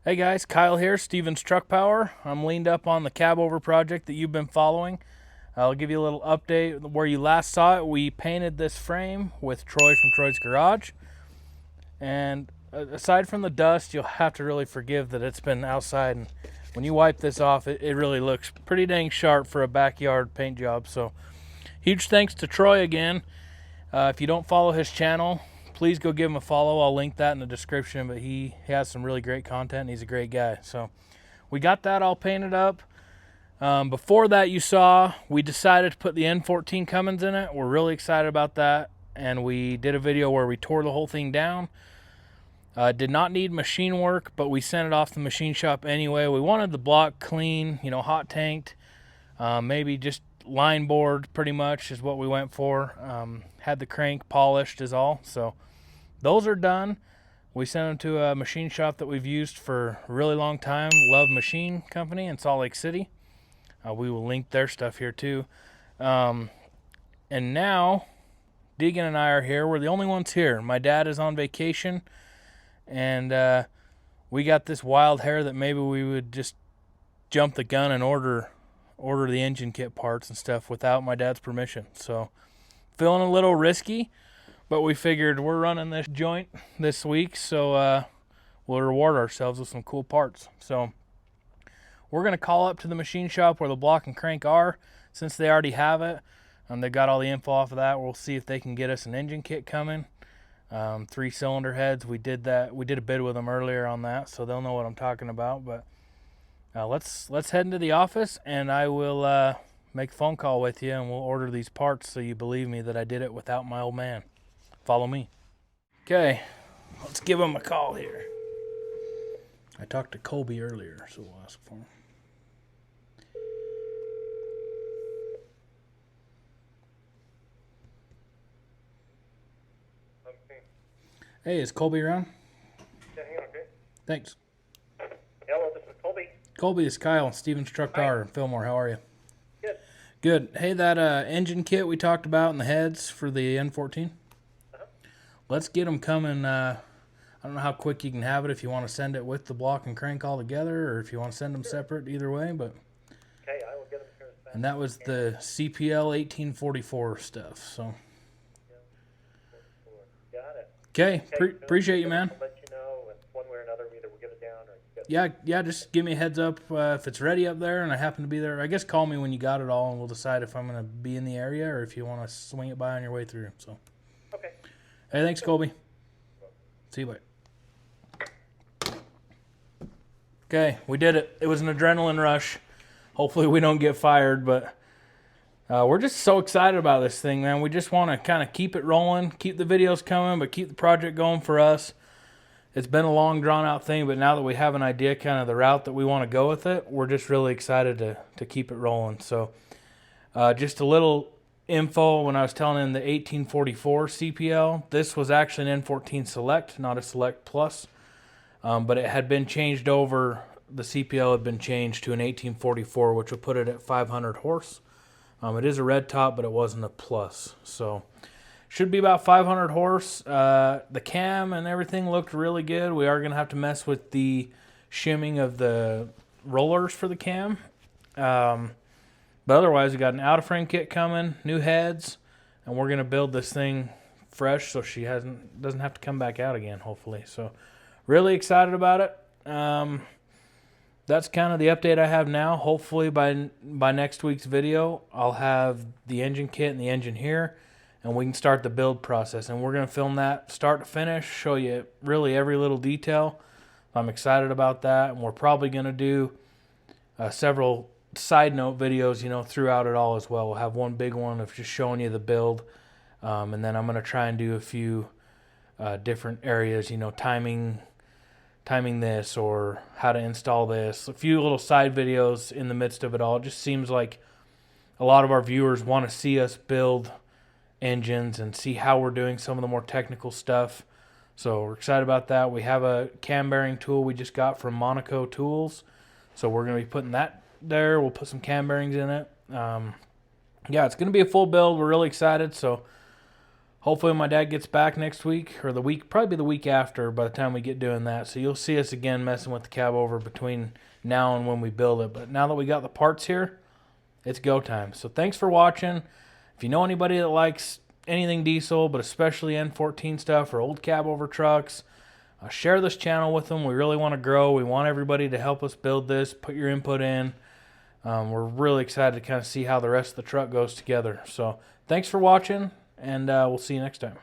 Hey guys, Kyle here, Steven's Truck Power. I'm leaned up on the Cabover project that you've been following. I'll give you a little update. Where you last saw it, we painted this frame with Troy from Troy's Garage. And aside from the dust, you'll have to really forgive that it's been outside. And when you wipe this off, it really looks pretty dang sharp for a backyard paint job. So huge thanks to Troy again. If you don't follow his channel, please go give him a follow. I'll link that in the description, but he has some really great content and he's a great guy. So we got that all painted up. Before that, you saw we decided to put the N14 Cummins in it. We're really excited about that, and we did a video where we tore the whole thing down. Did not need machine work, but we sent it off the machine shop anyway. We wanted the block clean, hot tanked, maybe just line board pretty much is what we went for. Had the crank polished is all. So those are done. We sent them to a machine shop that we've used for a really long time, Love Machine Company in Salt Lake City. We will link their stuff here too. And now, Deegan and I are here. We're the only ones here. My dad is on vacation, and we got this wild hair that maybe we would just jump the gun and order the engine kit parts and stuff without my dad's permission. So, feeling a little risky. But we figured we're running this joint this week, so we'll reward ourselves with some cool parts. So we're going to call up to the machine shop where the block and crank are, since they already have it. They got all the info off of that. We'll see if they can get us an engine kit coming. 3-cylinder heads. We did that. We did a bid with them earlier on that, so they'll know what I'm talking about. But let's head into the office, and I will make a phone call with you, and we'll order these parts so you believe me that I did it without my old man. Follow me. Okay, let's give him a call here. I talked to Colby earlier, so we'll ask for him. Okay. Hey, is Colby around? Yeah, hang on, okay. Thanks. Hello, this is Colby. Colby, is Kyle, Steven's Truck Power in Fillmore. How are you? Good. Good. Hey, that engine kit we talked about in the heads for the N14? Let's get them coming. I don't know how quick you can have it, if you want to send it with the block and crank all together, or if you want to send them separate, either way. But Okay, I will get them here as fast. and that was the CPL 1844 stuff. So Got it. okay, Okay, appreciate you, man. I'll let you know, and one way or another, either we'll get it down or you get Yeah, just give me a heads up if it's ready up there and I happen to be there. I guess call me when you got it all, and we'll decide if I'm going to be in the area or if you want to swing it by on your way through. So, Okay. hey, thanks, Colby. See you later. Okay, we did it. It was an adrenaline rush. Hopefully we don't get fired, but we're just so excited about this thing, man. We just want to kind of keep it rolling, keep the videos coming, but keep the project going for us. It's been a long, drawn-out thing, but now that we have an idea kind of the route that we want to go with it, we're just really excited to keep it rolling. So just a little info, when I was telling him the 1844 CPL, this was actually an N14 Select, not a Select Plus, but it had been changed over. The CPL had been changed to an 1844, which would put it at 500 horse. It is a red top, but it wasn't a plus, so should be about 500 horse. The cam and everything looked really good. We are going to have to mess with the shimming of the rollers for the cam. But otherwise, we got an out-of-frame kit coming, new heads, and we're going to build this thing fresh so she doesn't have to come back out again, hopefully. So really excited about it. That's kind of the update I have now. Hopefully by next week's video, I'll have the engine kit and the engine here, and we can start the build process. And we're going to film that start to finish, show you really every little detail. I'm excited about that, and we're probably going to do several side note videos, throughout it all as well. We'll have one big one of just showing you the build, and then I'm going to try and do a few different areas, timing this or how to install this. A few little side videos in the midst of it all. It just seems like a lot of our viewers want to see us build engines and see how we're doing some of the more technical stuff. So we're excited about that. We have a cam bearing tool we just got from Monaco Tools, so we're going to be putting that there. We'll put some cam bearings in it. Yeah, it's going to be a full build. We're really excited. So Hopefully my dad gets back next week, or the week, probably the week after by the time we get doing that. So you'll see us again messing with the Cabover between now and when we build it. But now that we got the parts here, it's go time. So thanks for watching. If you know anybody that likes anything diesel, but especially N14 stuff or old Cabover trucks, share this channel with them. We really want to grow. We want everybody to help us build this, put your input in. We're really excited to kind of see how the rest of the truck goes together. So thanks for watching, and we'll see you next time.